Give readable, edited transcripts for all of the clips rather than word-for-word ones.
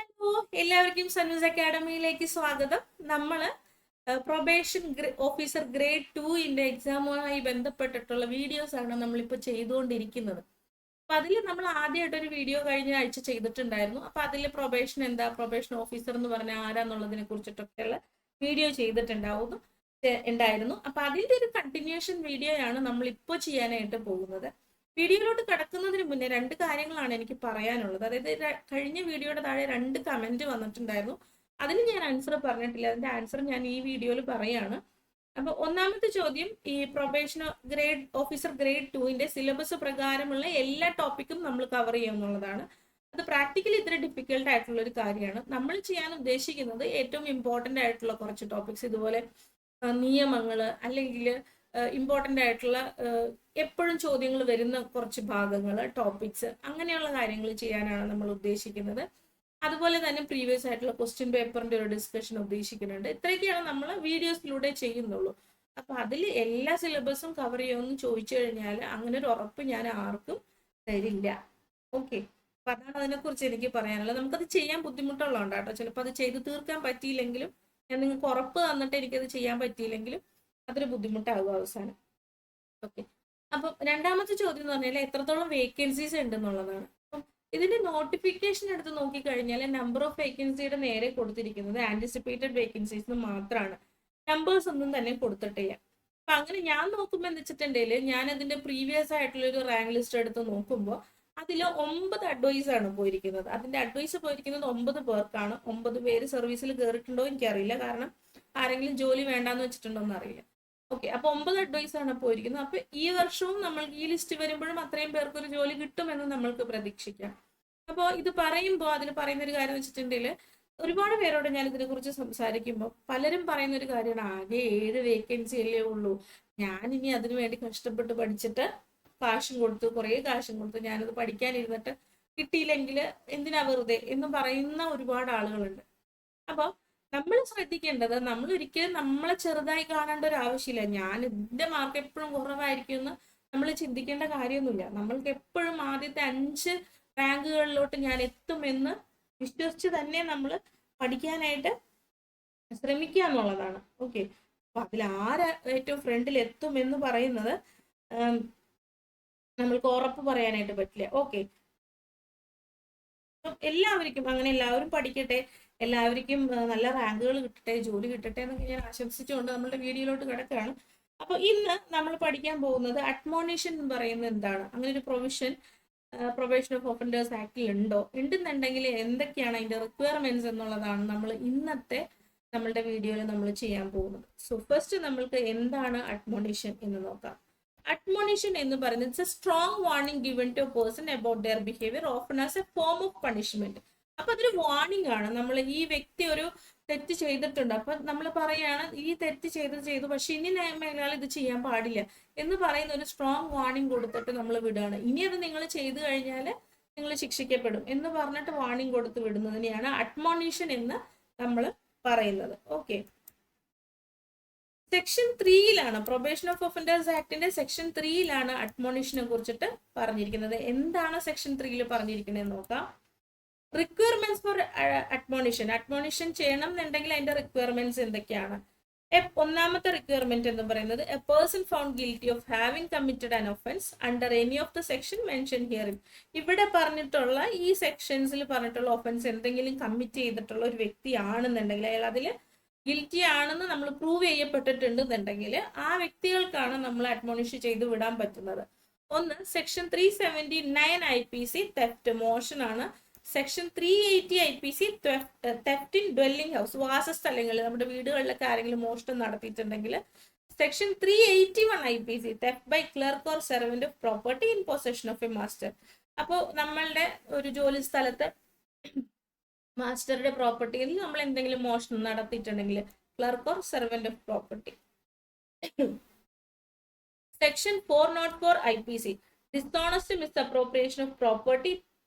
Hello, എല്ലാവർക്കും സന്നൂസ് അക്കാഡമിയിലേക്ക് സ്വാഗതം. നമ്മൾ പ്രൊബേഷൻ ഓഫീസർ ഗ്രേഡ് 2 എക്സാമുമായി ബന്ധപ്പെട്ടിട്ടുള്ള വീഡിയോസ് ആണ് നമ്മളിപ്പോൾ ചെയ്തുകൊണ്ടിരിക്കുന്നത്. അപ്പൊ അതിൽ നമ്മൾ ആദ്യമായിട്ടൊരു വീഡിയോ കഴിഞ്ഞ ആഴ്ച ചെയ്തിട്ടുണ്ടായിരുന്നു. അപ്പൊ അതിൽ പ്രൊബേഷൻ എന്താ, പ്രൊബേഷൻ ഓഫീസർ എന്ന് പറഞ്ഞാൽ ആരാന്നുള്ളതിനെ കുറിച്ചിട്ടൊക്കെയുള്ള വീഡിയോ ഉണ്ടായിരുന്നു. അപ്പൊ അതിന്റെ ഒരു കണ്ടിന്യൂഷൻ വീഡിയോയാണ് നമ്മൾ ഇപ്പോൾ ചെയ്യാനായിട്ട് പോകുന്നത്. വീഡിയോയിലോട്ട് കടക്കുന്നതിന് മുന്നേ രണ്ട് കാര്യങ്ങളാണ് എനിക്ക് പറയാനുള്ളത്. അതായത് കഴിഞ്ഞ വീഡിയോയുടെ താഴെ 2 കമന്റ് വന്നിട്ടുണ്ടായിരുന്നു. അതിന് ഞാൻ ആൻസർ പറഞ്ഞിട്ടില്ല. അതിന്റെ ആൻസർ ഞാൻ ഈ വീഡിയോയിൽ പറയാണ്. അപ്പൊ ഒന്നാമത്തെ ചോദ്യം, ഈ പ്രൊബേഷൻ ഓഫീസർ ഗ്രേഡ് 2 സിലബസ് പ്രകാരമുള്ള എല്ലാ ടോപ്പിക്കും നമ്മൾ കവർ ചെയ്യും എന്നുള്ളതാണ്. അത് പ്രാക്ടിക്കലി ഇത്ര ഡിഫിക്കൽട്ട് ആയിട്ടുള്ള ഒരു കാര്യമാണ്. നമ്മൾ ചെയ്യാൻ ഉദ്ദേശിക്കുന്നത് ഏറ്റവും ഇമ്പോർട്ടന്റ് ആയിട്ടുള്ള കുറച്ച് ടോപ്പിക്സ്, ഇതുപോലെ നിയമങ്ങള് അല്ലെങ്കിൽ ഇമ്പോർട്ടന്റ് ആയിട്ടുള്ള എപ്പോഴും ചോദ്യങ്ങൾ വരുന്ന കുറച്ച് ഭാഗങ്ങൾ, ടോപ്പിക്സ്, അങ്ങനെയുള്ള കാര്യങ്ങൾ ചെയ്യാനാണ് നമ്മൾ ഉദ്ദേശിക്കുന്നത്. അതുപോലെ തന്നെ പ്രീവിയസ് ആയിട്ടുള്ള ക്വസ്റ്റ്യൻ പേപ്പറിന്റെ ഒരു ഡിസ്കഷൻ ഉദ്ദേശിക്കുന്നുണ്ട്. ഇത്രയൊക്കെയാണ് നമ്മൾ വീഡിയോസിലൂടെ ചെയ്യുന്നുള്ളൂ. അപ്പൊ അതിൽ എല്ലാ സിലബസും കവർ ചെയ്യുമെന്ന് ചോദിച്ചു കഴിഞ്ഞാൽ അങ്ങനെ ഒരു ഉറപ്പ് ഞാൻ ആർക്കും തരില്ല. ഓക്കെ, അപ്പൊ അതാണ് അതിനെക്കുറിച്ച് എനിക്ക് പറയാനുള്ളത്. നമുക്കത് ചെയ്യാൻ ബുദ്ധിമുട്ടുള്ളതുകൊണ്ട് കേട്ടോ. ചിലപ്പോൾ അത് ചെയ്ത് തീർക്കാൻ പറ്റിയില്ലെങ്കിലും, ഞാൻ നിങ്ങൾക്ക് ഉറപ്പ് തന്നിട്ട് എനിക്കത് ചെയ്യാൻ പറ്റിയില്ലെങ്കിലും അതൊരു ബുദ്ധിമുട്ടാകും അവസാനം. ഓക്കെ, അപ്പം രണ്ടാമത്തെ ചോദ്യം എന്ന് പറഞ്ഞാൽ എത്രത്തോളം വേക്കൻസീസ് ഉണ്ടെന്നുള്ളതാണ്. അപ്പം ഇതിന്റെ നോട്ടിഫിക്കേഷൻ എടുത്ത് നോക്കിക്കഴിഞ്ഞാൽ നമ്പർ ഓഫ് വേക്കൻസിയുടെ നേരെ കൊടുത്തിരിക്കുന്നത് ആന്റിസിപ്പേറ്റഡ് വേക്കൻസീസ് മാത്രമാണ്. നമ്പേഴ്സ് ഒന്നും തന്നെ കൊടുത്തിട്ടില്ല. അപ്പൊ അങ്ങനെ ഞാൻ നോക്കുമ്പോൾ എന്ന് വെച്ചിട്ടുണ്ടെങ്കിൽ, ഞാൻ അതിന്റെ പ്രീവിയസ് ആയിട്ടുള്ള ഒരു റാങ്ക് ലിസ്റ്റ് എടുത്ത് നോക്കുമ്പോൾ അതിൽ 9 അഡ്വൈസ് ആണ് പോയിരിക്കുന്നത്. അതിന്റെ അഡ്വൈസ് പോയിരിക്കുന്നത് 9 പേർക്കാണ്. 9 പേര് സർവീസിൽ കയറിയിട്ടുണ്ടോ എനിക്കറിയില്ല, കാരണം ആരെങ്കിലും ജോലി വേണ്ടാന്ന് വെച്ചിട്ടുണ്ടോ എന്ന് അറിയില്ല. ഓക്കെ, അപ്പൊ 9 അഡ്വൈസ് ആണ് പോയിരിക്കുന്നത്. അപ്പൊ ഈ വർഷവും നമ്മൾക്ക് ഈ ലിസ്റ്റ് വരുമ്പോഴും അത്രയും പേർക്ക് ഒരു ജോലി കിട്ടുമെന്ന് നമ്മൾക്ക് പ്രതീക്ഷിക്കാം. അപ്പോൾ ഇത് പറയുമ്പോൾ അതിൽ പറയുന്ന ഒരു കാര്യം വെച്ചിട്ടുണ്ടെങ്കിൽ, ഒരുപാട് പേരോട് ഞാൻ ഇതിനെ കുറിച്ച് സംസാരിക്കുമ്പോൾ പലരും പറയുന്ന ഒരു കാര്യമാണ്, ആകെ 7 വേക്കൻസി അല്ലേ ഉള്ളൂ, ഞാൻ ഇനി അതിനു വേണ്ടി കഷ്ടപ്പെട്ട് പഠിച്ചിട്ട് കാശും കൊടുത്തു, കുറേ കാശും കൊടുത്തു, ഞാനത് പഠിക്കാനിരുന്നിട്ട് കിട്ടിയില്ലെങ്കിൽ എന്തിനാ വെറുതെ എന്ന് പറയുന്ന ഒരുപാട് ആളുകളുണ്ട്. അപ്പോൾ നമ്മൾ ശ്രദ്ധിക്കേണ്ടത്, നമ്മൾ ഒരിക്കലും നമ്മളെ ചെറുതായി കാണേണ്ട ഒരു ആവശ്യമില്ല. ഞാൻ ഇതിന്റെ മാർക്ക് എപ്പോഴും കുറവായിരിക്കും എന്ന് നമ്മൾ ചിന്തിക്കേണ്ട കാര്യമൊന്നുമില്ല. നമ്മൾക്ക് എപ്പോഴും ആദ്യത്തെ 5 റാങ്കുകളിലോട്ട് ഞാൻ എത്തുമെന്ന് വിശ്വസിച്ച് തന്നെ നമ്മൾ പഠിക്കാനായിട്ട് ശ്രമിക്കുക എന്നുള്ളതാണ്. ഓക്കെ, അപ്പൊ അതിൽ ഏറ്റവും ഫ്രണ്ടിൽ എത്തുമെന്ന് പറയുന്നത് നമ്മൾക്ക് ഉറപ്പ് പറയാനായിട്ട് പറ്റില്ല. ഓക്കെ, എല്ലാവർക്കും അങ്ങനെ, എല്ലാവരും പഠിക്കട്ടെ, എല്ലാവർക്കും നല്ല റാങ്കുകൾ കിട്ടട്ടെ, ജോലി കിട്ടട്ടെ എന്നൊക്കെ ഞാൻ ആശംസിച്ചുകൊണ്ട് നമ്മളുടെ വീഡിയോയിലോട്ട് കിടക്കുകയാണ്. അപ്പൊ ഇന്ന് നമ്മൾ പഠിക്കാൻ പോകുന്നത് അഡ്മോണിഷൻ എന്ന് പറയുന്നത് എന്താണ്, അങ്ങനെ ഒരു പ്രൊബേഷൻ ഓഫ് ഒഫൻഡേഴ്സ് ആക്ടിൽ ഉണ്ടെന്നുണ്ടെങ്കിൽ എന്തൊക്കെയാണ് അതിന്റെ റിക്വയർമെന്റ്സ് എന്നുള്ളതാണ് നമ്മൾ ഇന്നത്തെ നമ്മളുടെ വീഡിയോയിൽ നമ്മൾ ചെയ്യാൻ പോകുന്നത്. സോ ഫസ്റ്റ് നമ്മൾക്ക് എന്താണ് അഡ്മോണിഷൻ എന്ന് നോക്കാം. അഡ്മോണിഷൻ എന്ന് പറയുന്നത് it's a strong warning given to a person about their behaviour often as a form of punishment. അപ്പൊ അതൊരു വാർണിംഗ് ആണ്. നമ്മൾ ഈ വ്യക്തി ഒരു തെറ്റ് ചെയ്തിട്ടുണ്ട്, അപ്പൊ നമ്മൾ പറയാണ് ഈ തെറ്റ് ചെയ്തു, പക്ഷെ ഇനി മേലാൽ ഇത് ചെയ്യാൻ പാടില്ല എന്ന് പറയുന്ന ഒരു സ്ട്രോങ് വാർണിംഗ് കൊടുത്തിട്ട് നമ്മൾ വിടുകയാണ്. ഇനി അത് നിങ്ങൾ ചെയ്തു കഴിഞ്ഞാൽ നിങ്ങൾ ശിക്ഷിക്കപ്പെടും എന്ന് പറഞ്ഞിട്ട് വാർണിംഗ് കൊടുത്ത് വിടുന്നതിനെയാണ് അഡ്മോണിഷൻ എന്ന് നമ്മൾ പറയുന്നത്. Okay, section 3 probation of offenders ആക്ടിന്റെ സെക്ഷൻ 3 അഡ്മോണിഷനെ കുറിച്ചിട്ട് പറഞ്ഞിരിക്കുന്നത്. എന്താണ് സെക്ഷൻ 3 പറഞ്ഞിരിക്കുന്നത് നോക്കാം. റിക്വയർമെന്റ്സ് ഫോർ അഡ്മോണിഷൻ ചെയ്യണം എന്നുണ്ടെങ്കിൽ അതിന്റെ റിക്വയർമെന്റ്സ് എന്തൊക്കെയാണ്? ഒന്നാമത്തെ റിക്വയർമെന്റ് എന്ന് പറയുന്നത്, A person found guilty of having committed an offence under any of the section mention ഹിയറിൻ. ഇവിടെ പറഞ്ഞിട്ടുള്ള ഈ സെക്ഷൻസിൽ പറഞ്ഞിട്ടുള്ള ഒഫൻസ് എന്തെങ്കിലും കമ്മിറ്റ് ചെയ്തിട്ടുള്ള ഒരു വ്യക്തി ആണെന്നുണ്ടെങ്കിൽ, അയാൾ അതിൽ ഗിൽറ്റി ആണെന്ന് നമ്മൾ പ്രൂവ് ചെയ്യപ്പെട്ടിട്ടുണ്ടെന്നുണ്ടെങ്കിൽ ആ വ്യക്തികൾക്കാണ് നമ്മൾ അഡ്മോണിഷ് ചെയ്ത് വിടാൻ പറ്റുന്നത്. ഒന്ന്, സെക്ഷൻ 379 IPC തെഫ്റ്റ്, മോഷൻ ആണ്. Section 380 IPC theft in dwelling house, വാസസ്ഥലങ്ങളിൽ നമ്മുടെ വീടുകളിലൊക്കെ ആരെങ്കിലും മോഷണം നടത്തിയിട്ടുണ്ടെങ്കിൽ. Section 381 IPC theft by clerk or servant of property in possession of a master. അപ്പോൾ നമ്മളുടെ ഒരു ജോലി സ്ഥലത്ത് മാസ്റ്ററുടെ പ്രോപ്പർട്ടിയിൽ നമ്മൾ എന്തെങ്കിലും മോഷണം നടത്തിയിട്ടുണ്ടെങ്കിൽ, clerk or servant of property. Section 404 IPC dishonest misappropriation of property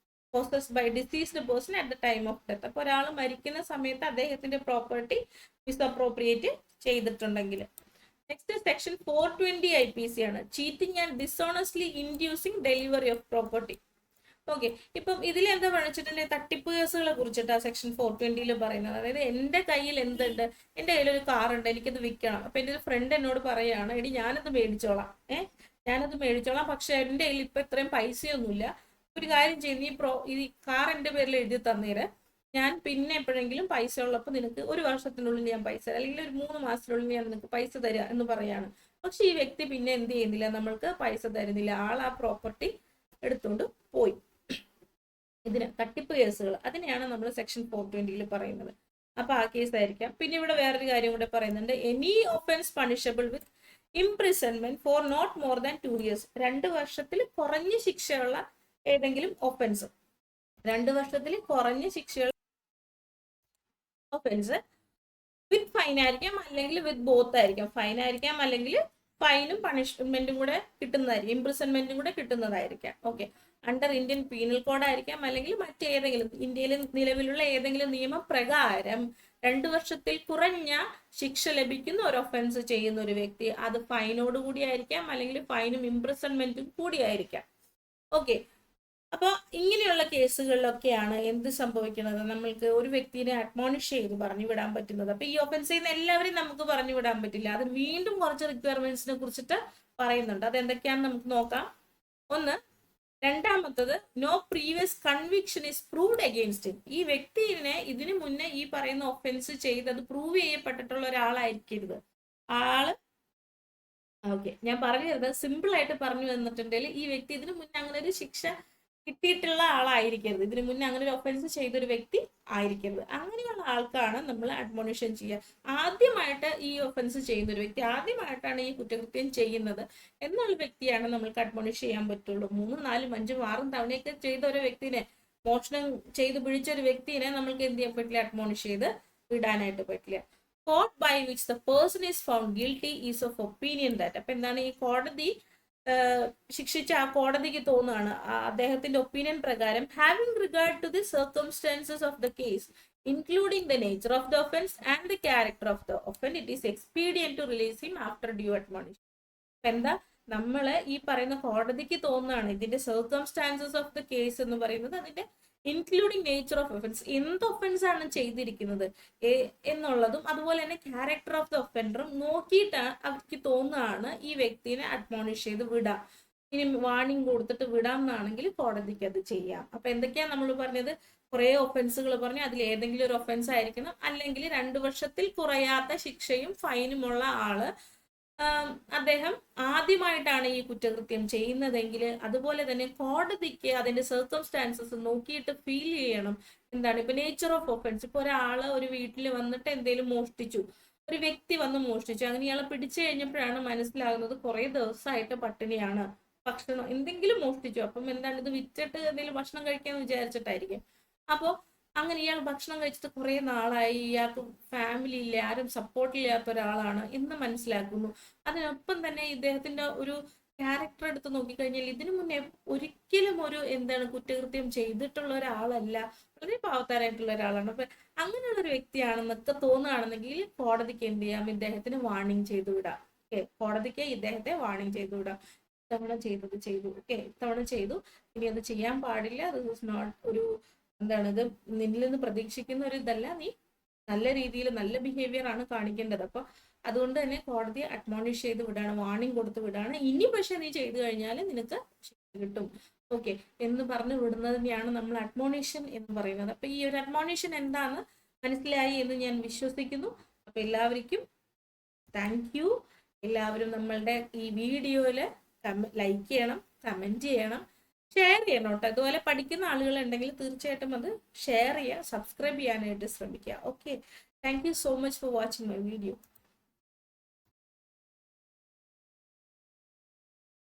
possessed by deceased person at the time of death. അപ്പോൾ ഒരാൾ മരിക്കുന്ന സമയത്ത് അദ്ദേഹത്തിന്റെ പ്രോപ്പർട്ടി മിസ്അപ്രോപ്രിയേറ്റ് ചെയ്തിട്ടുണ്ടെങ്കിൽ. നെക്സ്റ്റ് സെക്ഷൻ 420 IPC ആണ്, cheating and dishonestly inducing delivery of property. Okay, ഇപ്പം ഇതിൽ എന്താ പഠിച്ചിട്ടുണ്ടെങ്കിൽ തട്ടിപ്പ് കേസുകളെ കുറിച്ചിട്ടാണ് സെക്ഷൻ 420 പറയുന്നത്. അതായത് എൻ്റെ കയ്യിൽ എന്തുണ്ട്, എൻ്റെ കയ്യിലൊരു കാറുണ്ട്, എനിക്കത് വിൽക്കണം. അപ്പൊ എൻ്റെ ഒരു ഫ്രണ്ട് എന്നോട് പറയുകയാണ്, എടി ഞാനത് മേടിച്ചോളാം, ഞാനത് മേടിച്ചോളാം, പക്ഷെ എൻ്റെ കയ്യിൽ ഇപ്പൊ ഇത്രയും പൈസയൊന്നുമില്ല. ഒരു കാര്യം ചെയ്ത് ഈ കാർ എൻ്റെ പേരിൽ എഴുതി തന്നേര്, ഞാൻ പിന്നെ എപ്പോഴെങ്കിലും പൈസ ഉള്ളപ്പോൾ നിനക്ക് 1 വർഷത്തിനുള്ളിൽ ഞാൻ പൈസ തരാം, അല്ലെങ്കിൽ ഒരു 3 മാസത്തിനുള്ളിൽ ഞാൻ നിനക്ക് പൈസ തരാം എന്ന് പറയാണ്. പക്ഷെ ഈ വ്യക്തി പിന്നെ എന്ത് ചെയ്യുന്നില്ല, നമ്മൾക്ക് പൈസ തരുന്നില്ല, ആൾ ആ പ്രോപ്പർട്ടി എടുത്തുകൊണ്ട് പോയി. ഇതിന് തട്ടിപ്പ് കേസുകൾ, അതിനെയാണ് നമ്മൾ സെക്ഷൻ 420 പറയുന്നത്. അപ്പൊ ആ കേസ് ആയിരിക്കാം. പിന്നെ ഇവിടെ വേറൊരു കാര്യം കൂടെ പറയുന്നുണ്ട്, any offence punishable with imprisonment for not more than 2 years. 2 വർഷത്തിൽ കുറഞ്ഞ ശിക്ഷയുള്ള ഏതെങ്കിലും ഒഫൻസ്, 2 വർഷത്തിൽ കുറഞ്ഞ ശിക്ഷയുള്ള ഒഫൻസ് വിത്ത് ഫൈൻ ആയിരിക്കാം, അല്ലെങ്കിൽ വിത്ത് ബോത്ത് ആയിരിക്കാം. ഫൈൻ ആയിരിക്കാം, അല്ലെങ്കിൽ ഫൈനും പണിഷ്മെന്റും കൂടെ കിട്ടുന്നതായിരിക്കും, ഇംപ്രിസൺമെന്റും കൂടെ കിട്ടുന്നതായിരിക്കാം. Okay, under Indian penal code ആയിരിക്കാം, അല്ലെങ്കിൽ മറ്റേതെങ്കിലും ഇന്ത്യയിൽ നിലവിലുള്ള ഏതെങ്കിലും നിയമപ്രകാരം 2 വർഷത്തിൽ കുറഞ്ഞ ശിക്ഷ ലഭിക്കുന്ന ഒരു ഒഫൻസ് ചെയ്യുന്ന ഒരു വ്യക്തി, അത് ഫൈനോട് കൂടി ആയിരിക്കാം, അല്ലെങ്കിൽ ഫൈനും ഇംപ്രിസൺമെന്റും കൂടി ആയിരിക്കാം. ഓക്കെ, അപ്പൊ ഇങ്ങനെയുള്ള കേസുകളിലൊക്കെയാണ് എന്ത് സംഭവിക്കുന്നത്, നമ്മൾക്ക് ഒരു വ്യക്തിനെ അഡ്മോണിഷ് ചെയ്ത് പറഞ്ഞു വിടാൻ പറ്റുന്നത്. അപ്പൊ ഈ ഒഫൻസ് ചെയ്യുന്ന എല്ലാവരെയും നമുക്ക് പറഞ്ഞു വിടാൻ പറ്റില്ല. അത് വീണ്ടും കുറച്ച് റിക്വയർമെന്റ്സിനെ കുറിച്ചിട്ട് പറയുന്നുണ്ട്. അത് എന്തൊക്കെയാണെന്ന് നമുക്ക് നോക്കാം. ഒന്ന്, രണ്ടാമത്തത്, no previous conviction is proved against him. ഈ വ്യക്തിനെ ഇതിനു മുന്നേ ഈ പറയുന്ന ഒഫൻസ് ചെയ്തത് പ്രൂവ് ചെയ്യപ്പെട്ടിട്ടുള്ള ഒരാളായിരിക്കരുത് ആള്. ഓക്കെ, ഞാൻ പറഞ്ഞു തരുന്നത് സിമ്പിൾ ആയിട്ട് പറഞ്ഞു തന്നിട്ടുണ്ടെങ്കിൽ, ഈ വ്യക്തി ഇതിനു മുന്നേ അങ്ങനെ ഒരു ശിക്ഷ കിട്ടിയിട്ടുള്ള ആളായിരിക്കരുത്, ഇതിനു മുന്നേ അങ്ങനെ ഒരു ഒഫൻസ് ചെയ്തൊരു വ്യക്തി ആയിരിക്കരുത്. അങ്ങനെയുള്ള ആൾക്കാണ് നമ്മൾ അഡ്മോണിഷൻ ചെയ്യുക. ആദ്യമായിട്ട് ഈ ഒഫൻസ് ചെയ്യുന്ന ഒരു വ്യക്തി, ആദ്യമായിട്ടാണ് ഈ കുറ്റകൃത്യം ചെയ്യുന്നത് എന്നുള്ള വ്യക്തിയാണ് നമ്മൾക്ക് അഡ്മോണിഷ് ചെയ്യാൻ പറ്റുള്ളൂ. 3, 4, 5, 6 തവണയൊക്കെ ചെയ്ത ഒരു വ്യക്തിനെ, മോഷണം ചെയ്ത് പിടിച്ച ഒരു വ്യക്തിനെ നമ്മൾക്ക് എന്ത് ചെയ്യാൻ പറ്റില്ല, അഡ്മോണിഷ് ചെയ്ത് വിടാനായിട്ട് പറ്റില്ല. Court by which the person is found guilty is of opinion that. അപ്പൊ എന്താണ്, ഈ കോടതി ശിക്ഷിച്ച ആ കോടതിക്ക് തോന്നുകയാണ്, അദ്ദേഹത്തിന്റെ ഒപ്പീനിയൻ പ്രകാരം, having regard to the circumstances of the case including the nature of the offence and the character of the offend, it is expedient to release him after due admonition. എന്താ, നമ്മള് ഈ പറയുന്ന കോടതിക്ക് തോന്നുകയാണ്, ഇതിന്റെ സർക്കംസ്റ്റാൻസസ് ഓഫ് ദ കേസ് എന്ന് പറയുന്നത്, അതിന്റെ ഇൻക്ലൂഡിങ് നേച്ചർ ഓഫ് ഒഫൻസ്, എന്ത് ഒഫൻസ് ആണ് ചെയ്തിരിക്കുന്നത് എന്നുള്ളതും, അതുപോലെ തന്നെ ക്യാരക്ടർ ഓഫ് ദ ഒഫൻഡറും നോക്കിയിട്ടാണ് അവർക്ക് തോന്നുകയാണ് ഈ വ്യക്തിനെ അഡ്മോണിഷ് ചെയ്ത് വിടാം, ഇനി വാർണിംഗ് കൊടുത്തിട്ട് വിടാം എന്നാണെങ്കിൽ കോടതിക്ക് അത് ചെയ്യാം. അപ്പൊ എന്തൊക്കെയാ നമ്മൾ പറഞ്ഞത്, കുറെ ഒഫൻസുകൾ പറഞ്ഞു, അതിൽ ഏതെങ്കിലും ഒരു ഒഫൻസ് ആയിരിക്കണം, അല്ലെങ്കിൽ 2 വർഷത്തിൽ കുറയാത്ത ശിക്ഷയും ഫൈനുമുള്ള ആള്, അദ്ദേഹം ആദ്യമായിട്ടാണ് ഈ കുറ്റകൃത്യം ചെയ്യുന്നതെങ്കിൽ, അതുപോലെ തന്നെ കോടതിക്ക് അതിന്റെ സർക്കംസ്റ്റാൻസസ് നോക്കിയിട്ട് ഫീൽ ചെയ്യണം. എന്താണ് ഇപ്പൊ നേച്ചർ ഓഫ് ഒഫൻസ്, ഇപ്പൊ ഒരാള് ഒരു വീട്ടിൽ വന്നിട്ട് എന്തെങ്കിലും മോഷ്ടിച്ചു, ഒരു വ്യക്തി വന്ന് മോഷ്ടിച്ചു, അങ്ങനെ ഇയാളെ പിടിച്ചു കഴിഞ്ഞപ്പോഴാണ് മനസ്സിലാകുന്നത് കുറെ ദിവസമായിട്ട് പട്ടിണിയാണ്, ഭക്ഷണം എന്തെങ്കിലും മോഷ്ടിച്ചു, അപ്പം എന്താണ് ഇത് വിറ്റിട്ട് എന്തെങ്കിലും ഭക്ഷണം കഴിക്കാന്ന് വിചാരിച്ചിട്ടായിരിക്കും. അപ്പോ അങ്ങനെ ഇയാൾ ഭക്ഷണം കഴിച്ചിട്ട് കുറെ നാളായി, ഇയാൾക്ക് ഫാമിലി ഇല്ല, ആരും സപ്പോർട്ട് ഇല്ലാത്ത ഒരാളാണ് എന്ന് മനസ്സിലാക്കുന്നു. അതിനൊപ്പം തന്നെ ഇദ്ദേഹത്തിന്റെ ഒരു ക്യാരക്ടർ എടുത്ത് നോക്കിക്കഴിഞ്ഞാൽ, ഇതിനു മുന്നേ ഒരിക്കലും ഒരു എന്താണ് കുറ്റകൃത്യം ചെയ്തിട്ടുള്ള ഒരാളല്ല, വളരെ പാവത്താരായിട്ടുള്ള ഒരാളാണ്. അപ്പൊ അങ്ങനെയുള്ള ഒരു വ്യക്തിയാണെന്നൊക്കെ തോന്നുകയാണെന്നെങ്കിൽ കോടതിക്ക് എന്ത് ചെയ്യാം, ഇദ്ദേഹത്തിന് വാർണിംഗ് ചെയ്തു വിടാം. ഓക്കെ, കോടതിക്ക് ഇദ്ദേഹത്തെ വാർണിംഗ് ചെയ്തു വിടാം, ഇത്തവണ ചെയ്തത് ചെയ്തു, ഓക്കെ ഇത്തവണ ചെയ്തു, ഇനി അത് ചെയ്യാൻ പാടില്ല, ദിസ് ഇസ് നോട്ട് ഒരു എന്താണ്, ഇത് നിന്നിൽ നിന്ന് പ്രതീക്ഷിക്കുന്ന ഒരു ഇതല്ല, നീ നല്ല രീതിയിൽ നല്ല ബിഹേവിയർ ആണ് കാണിക്കേണ്ടത്. അപ്പൊ അതുകൊണ്ട് തന്നെ കോടതി അഡ്മോണിഷ് ചെയ്ത് വിടാണ്, വാർണിംഗ് കൊടുത്ത് വിടാണ്, ഇനി പക്ഷെ നീ ചെയ്തു കഴിഞ്ഞാൽ നിനക്ക് ശിക്ഷ കിട്ടും, ഓക്കെ എന്ന് പറഞ്ഞു വിടുന്നതിനെയാണ് നമ്മൾ അഡ്മോണിഷൻ എന്ന് പറയുന്നത്. അപ്പൊ ഈ ഒരു അഡ്മോണിഷൻ എന്താന്ന് മനസ്സിലായി എന്ന് ഞാൻ വിശ്വസിക്കുന്നു. അപ്പൊ എല്ലാവർക്കും താങ്ക് യു. എല്ലാവരും നമ്മളുടെ ഈ വീഡിയോയില് ലൈക്ക് ചെയ്യണം, കമന്റ് ചെയ്യണം, ഷെയർ ചെയ്യണം കേട്ടോ. ഇതുപോലെ പഠിക്കുന്ന ആളുകൾ ഉണ്ടെങ്കിൽ തീർച്ചയായിട്ടും അത് ഷെയർ ചെയ്യുക, സബ്സ്ക്രൈബ് ചെയ്യാനായിട്ട് ശ്രമിക്കുക. Okay, thank you so much for watching my video.